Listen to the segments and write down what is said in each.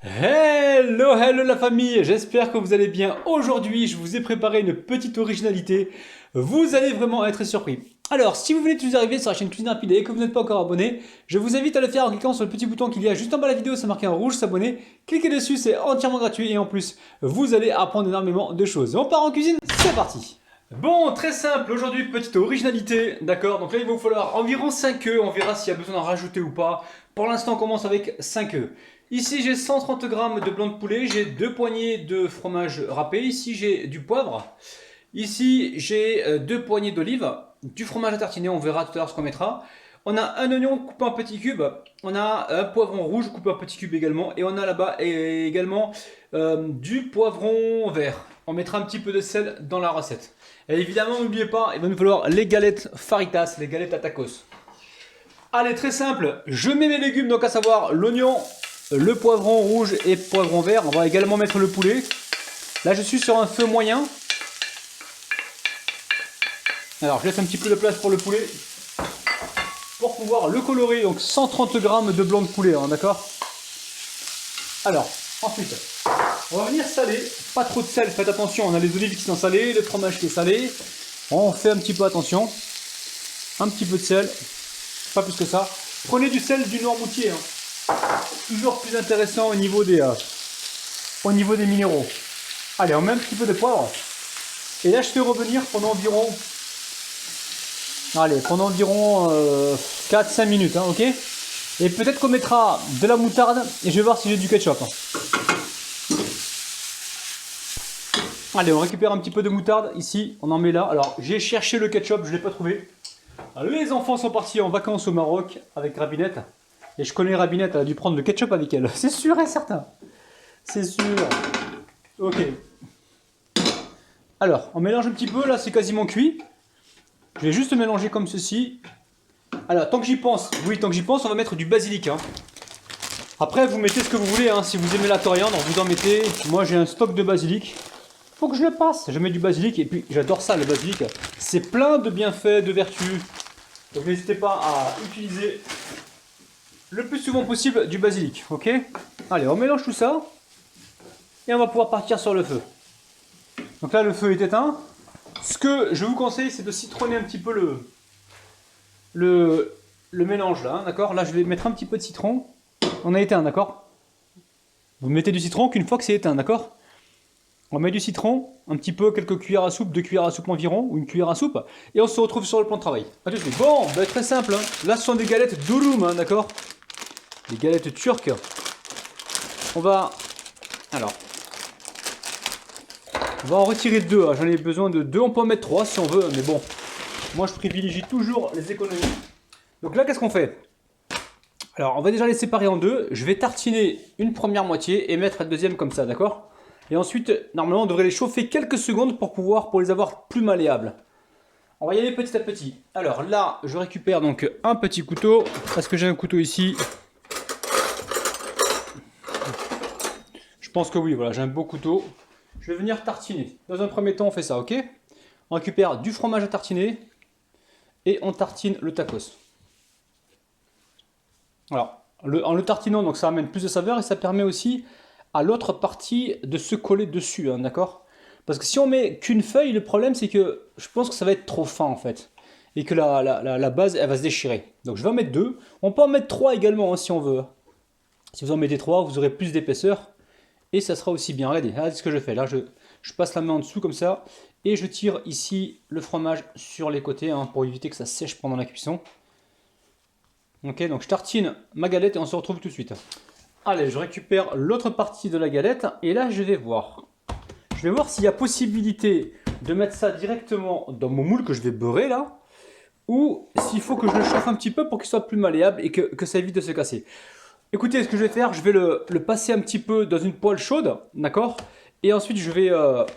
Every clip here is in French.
Hello la famille, j'espère que vous allez bien. Aujourd'hui, je vous ai préparé une petite originalité. Vous allez vraiment être surpris. Alors, si vous venez de vous arriver sur la chaîne Cuisine Rapide et que vous n'êtes pas encore abonné, je vous invite à le faire en cliquant sur le petit bouton qu'il y a juste en bas de la vidéo, c'est marqué en rouge s'abonner. Cliquez dessus, c'est entièrement gratuit et en plus, vous allez apprendre énormément de choses. On part en cuisine, c'est parti. Bon, très simple, aujourd'hui petite originalité, d'accord? Donc là il va vous falloir environ 5 œufs, on verra s'il y a besoin d'en rajouter ou pas. Pour l'instant on commence avec 5 œufs. Ici j'ai 130 g de blanc de poulet, j'ai 2 poignées de fromage râpé, ici j'ai du poivre. Ici j'ai 2 poignées d'olive, du fromage à tartiner, on verra tout à l'heure ce qu'on mettra. On a un oignon coupé en petits cubes, on a un poivron rouge coupé en petits cubes également, et on a là-bas également du poivron vert. On mettra un petit peu de sel dans la recette. Et évidemment, n'oubliez pas, il va nous falloir les galettes Faritas, les galettes à tacos. Allez, très simple, je mets mes légumes, donc à savoir l'oignon, le poivron rouge et poivron vert. On va également mettre le poulet. Là, je suis sur un feu moyen. Alors, je laisse un petit peu de place pour le poulet pour pouvoir le colorer. Donc, 130 g de blanc de poulet, hein, d'accord? Alors, ensuite, on va venir saler. Pas trop de sel, faites attention. On a les olives qui sont salées, le fromage qui est salé. On fait un petit peu attention. Un petit peu de sel. Pas plus que ça. Prenez du sel du Noirmoutier. Hein. Toujours plus intéressant au niveau des minéraux. Allez, on met un petit peu de poivre. Et là, je fais revenir pendant environ 4-5 minutes, hein, ok? Et peut-être qu'on mettra de la moutarde et je vais voir si j'ai du ketchup. Allez, on récupère un petit peu de moutarde ici, on en met là. Alors, j'ai cherché le ketchup, je ne l'ai pas trouvé. Alors, les enfants sont partis en vacances au Maroc avec Rabinette. Et je connais Rabinette, elle a dû prendre le ketchup avec elle. C'est sûr et certain. C'est sûr. Ok. Alors, on mélange un petit peu, là c'est quasiment cuit. Je vais juste mélanger comme ceci. Alors, tant que j'y pense, on va mettre du basilic. Hein. Après, vous mettez ce que vous voulez. Hein. Si vous aimez la coriandre, vous en mettez. Moi, j'ai un stock de basilic. Faut que je le passe. Je mets du basilic et puis j'adore ça, le basilic. C'est plein de bienfaits, de vertus. Donc, n'hésitez pas à utiliser le plus souvent possible du basilic. Ok? Allez, on mélange tout ça. Et on va pouvoir partir sur le feu. Donc là, le feu est éteint. Ce que je vous conseille, c'est de citronner un petit peu le mélange là, hein, d'accord? Là, je vais mettre un petit peu de citron. On a éteint, d'accord? Vous mettez du citron qu'une fois que c'est éteint, d'accord? On met du citron, un petit peu, quelques cuillères à soupe, 2 cuillères à soupe environ, ou une cuillère à soupe, et on se retrouve sur le plan de travail. A tout de suite. Bon, bah, très simple, hein. Là, ce sont des galettes durum, hein, d'accord? Des galettes turques. On va... Alors... On va en retirer 2, hein. J'en ai besoin de 2, on peut en mettre 3 si on veut, mais bon, moi je privilégie toujours les économies. Donc là, qu'est-ce qu'on fait? Alors, on va déjà les séparer en deux. Je vais tartiner une première moitié et mettre la deuxième comme ça, d'accord? Et ensuite, normalement, on devrait les chauffer quelques secondes pour les avoir plus malléables. On va y aller petit à petit. Alors là, je récupère donc un petit couteau, parce que j'ai un couteau ici. Je pense que oui, voilà, j'ai un beau couteau. Je vais venir tartiner. Dans un premier temps, on fait ça, ok? On récupère du fromage à tartiner et on tartine le tacos. Alors, en le tartinant, donc ça amène plus de saveur et ça permet aussi à l'autre partie de se coller dessus, hein, d'accord? Parce que si on met qu'une feuille, le problème c'est que je pense que ça va être trop fin en fait. Et que la base, elle va se déchirer. Donc je vais en mettre 2. On peut en mettre 3 également hein, si on veut. Si vous en mettez 3, vous aurez plus d'épaisseur. Et ça sera aussi bien. Regardez ce que je fais. Là, je passe la main en dessous comme ça. Et je tire ici le fromage sur les côtés hein, pour éviter que ça sèche pendant la cuisson. Ok, donc je tartine ma galette et on se retrouve tout de suite. Allez, je récupère l'autre partie de la galette. Et là, je vais voir. Je vais voir s'il y a possibilité de mettre ça directement dans mon moule que je vais beurrer là. Ou s'il faut que je le chauffe un petit peu pour qu'il soit plus malléable et que ça évite de se casser. Écoutez, ce que je vais faire, je vais le passer un petit peu dans une poêle chaude, d'accord? Et ensuite, je vais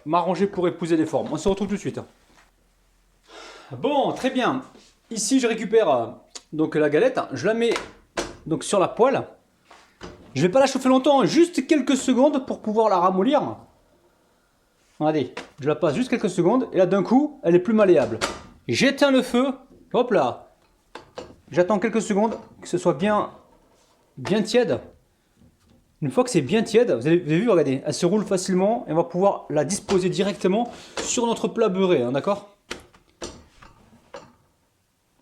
m'arranger pour épouser les formes. On se retrouve tout de suite. Bon, très bien. Ici, je récupère donc la galette. Je la mets donc sur la poêle. Je ne vais pas la chauffer longtemps, juste quelques secondes pour pouvoir la ramollir. Regardez, je la passe juste quelques secondes et là, d'un coup, elle est plus malléable. J'éteins le feu. Hop là. J'attends quelques secondes que ce soit bien tiède. Une fois que c'est bien tiède, vous avez vu, regardez, elle se roule facilement et on va pouvoir la disposer directement sur notre plat beurré, hein, d'accord?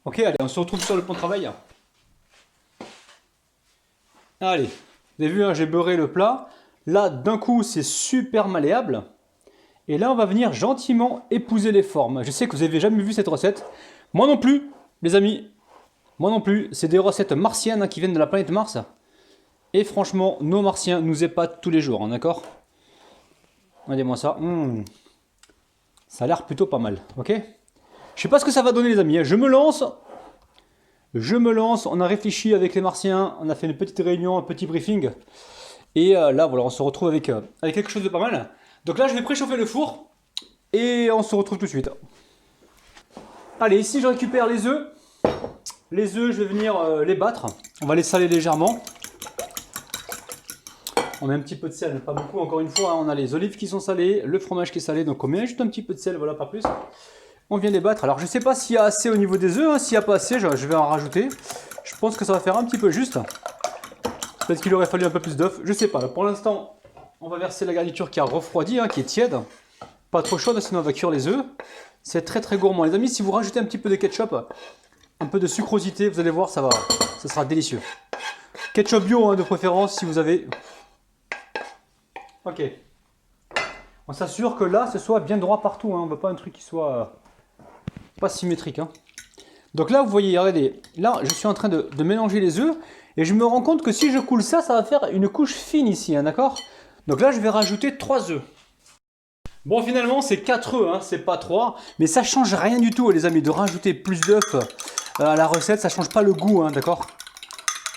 Ok, allez, on se retrouve sur le plan de travail. Allez, vous avez vu, hein, j'ai beurré le plat. Là, d'un coup, c'est super malléable. Et là, on va venir gentiment épouser les formes. Je sais que vous n'avez jamais vu cette recette. Moi non plus, les amis. Moi non plus. C'est des recettes martiennes, hein, qui viennent de la planète Mars. Et franchement, nos martiens nous épatent tous les jours, hein, d'accord? Regardez-moi ça. Ça a l'air plutôt pas mal, ok? Je sais pas ce que ça va donner, les amis, hein. Je me lance. Je me lance. On a réfléchi avec les martiens. On a fait une petite réunion, un petit briefing. Et là, voilà, on se retrouve avec quelque chose de pas mal. Donc là, je vais préchauffer le four. Et on se retrouve tout de suite. Allez, ici, je récupère les œufs. Les œufs, je vais venir les battre. On va les saler légèrement. On met un petit peu de sel, pas beaucoup, encore une fois. Hein, on a les olives qui sont salées, le fromage qui est salé. Donc on met juste un petit peu de sel, voilà, pas plus. On vient les battre. Alors, je ne sais pas s'il y a assez au niveau des œufs. Hein. S'il n'y a pas assez, je vais en rajouter. Je pense que ça va faire un petit peu juste. Peut-être qu'il aurait fallu un peu plus d'œufs. Je sais pas. Pour l'instant, on va verser la garniture qui a refroidi, hein, qui est tiède. Pas trop chaude, sinon on va cuire les œufs. C'est très très gourmand. Les amis, si vous rajoutez un petit peu de ketchup, un peu de sucrosité, vous allez voir, ça sera délicieux. Ketchup bio, hein, de préférence, si vous avez. Ok. On s'assure que là, ce soit bien droit partout. Hein. On ne veut pas un truc qui soit pas symétrique. Hein. Donc là, vous voyez, regardez, là, je suis en train de mélanger les œufs. Et je me rends compte que si je coule ça, ça va faire une couche fine ici, hein, d'accord? Donc là, je vais rajouter 3 œufs. Bon, finalement, c'est 4 œufs, hein, c'est pas 3. Mais ça change rien du tout, les amis, de rajouter plus d'œufs à la recette. Ça change pas le goût, hein, d'accord?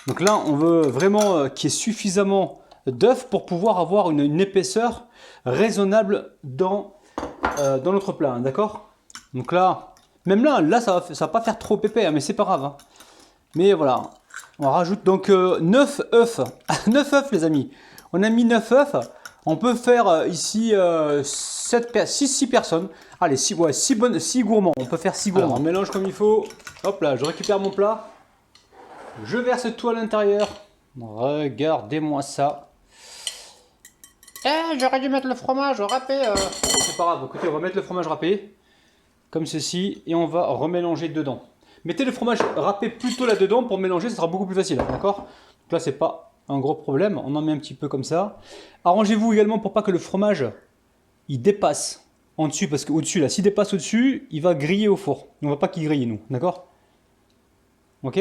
Donc là, on veut vraiment qu'il y ait suffisamment d'œufs pour pouvoir avoir une épaisseur raisonnable dans notre plat, hein, d'accord? Donc là, même là, ça va pas faire trop épais, hein, mais c'est pas grave. Hein. Mais voilà. On rajoute donc 9 œufs. 9 œufs, les amis. On a mis 9 œufs. On peut faire ici 6 personnes. Allez, 6 gourmands. On peut faire 6 gourmands. Alors, on mélange comme il faut. Hop là, je récupère mon plat. Je verse tout à l'intérieur. Regardez-moi ça. Eh, j'aurais dû mettre le fromage râpé. C'est pas grave, écoutez, on va mettre le fromage râpé. Comme ceci. Et on va remélanger dedans. Mettez le fromage râpé plutôt là-dedans pour mélanger, ça sera beaucoup plus facile, d'accord? Donc là, c'est pas un gros problème, on en met un petit peu comme ça. Arrangez-vous également pour pas que le fromage, il dépasse en dessus, parce qu'au-dessus, là, s'il dépasse au-dessus, il va griller au four. On ne va pas qu'il grille, nous, d'accord? Ok?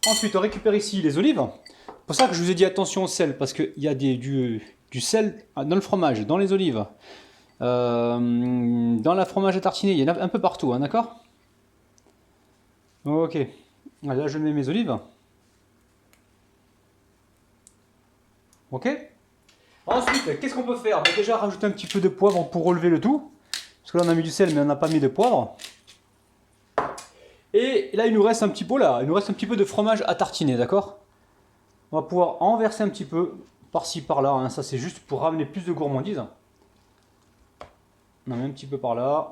Ensuite, on récupère ici les olives. C'est pour ça que je vous ai dit attention au sel, parce qu'il y a du sel dans le fromage, dans les olives, dans la fromage à tartiner, il y en a un peu partout, hein, d'accord? Ok, là je mets mes olives. Ok. Ensuite, qu'est-ce qu'on peut faire? Déjà rajouter un petit peu de poivre pour relever le tout. Parce que là on a mis du sel mais on n'a pas mis de poivre. Et là il nous reste un petit peu il nous reste un petit peu de fromage à tartiner, d'accord? On va pouvoir en verser un petit peu par-ci par-là, hein. Ça c'est juste pour ramener plus de gourmandise. On en met un petit peu par là.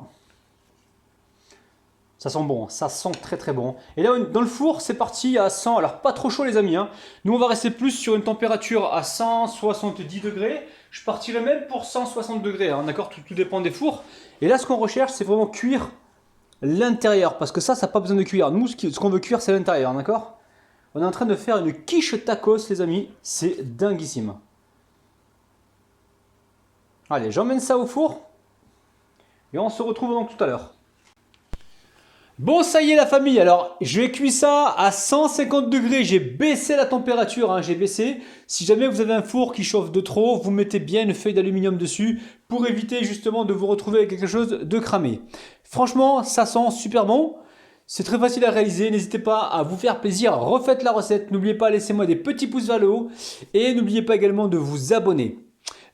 Ça sent bon, ça sent très très bon. Et là, dans le four, c'est parti à 100. Alors, pas trop chaud les amis. Hein. Nous, on va rester plus sur une température à 170 degrés. Je partirai même pour 160 degrés. Hein, d'accord, tout dépend des fours. Et là, ce qu'on recherche, c'est vraiment cuire l'intérieur. Parce que ça n'a pas besoin de cuire. Nous, ce qu'on veut cuire, c'est l'intérieur. D'accord? On est en train de faire une quiche tacos, les amis. C'est dinguissime. Allez, j'emmène ça au four. Et on se retrouve donc tout à l'heure. Bon, ça y est la famille, alors je vais cuire ça à 150 degrés, j'ai baissé la température, hein, j'ai baissé. Si jamais vous avez un four qui chauffe de trop, vous mettez bien une feuille d'aluminium dessus pour éviter justement de vous retrouver avec quelque chose de cramé. Franchement, ça sent super bon, c'est très facile à réaliser, n'hésitez pas à vous faire plaisir, refaites la recette, n'oubliez pas, laissez-moi des petits pouces vers le haut et n'oubliez pas également de vous abonner.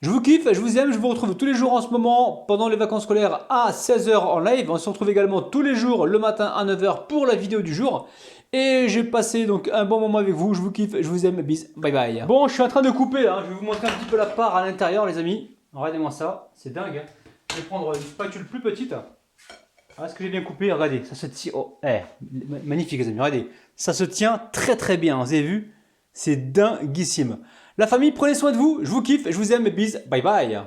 Je vous kiffe, je vous aime, je vous retrouve tous les jours en ce moment pendant les vacances scolaires à 16 h en live. On se retrouve également tous les jours le matin à 9 h pour la vidéo du jour. Et j'ai passé donc un bon moment avec vous, je vous kiffe, je vous aime, bis, bye bye. Bon, je suis en train de couper, hein. Je vais vous montrer un petit peu la part à l'intérieur les amis. Regardez-moi ça, c'est dingue. Hein. Je vais prendre une spatule plus petite. Ah, est-ce que j'ai bien coupé? Regardez, ça se tient, oh, magnifique les amis, regardez. Ça se tient très très bien, vous avez vu? C'est dinguissime. La famille, prenez soin de vous, je vous kiffe, je vous aime, bis, bye bye.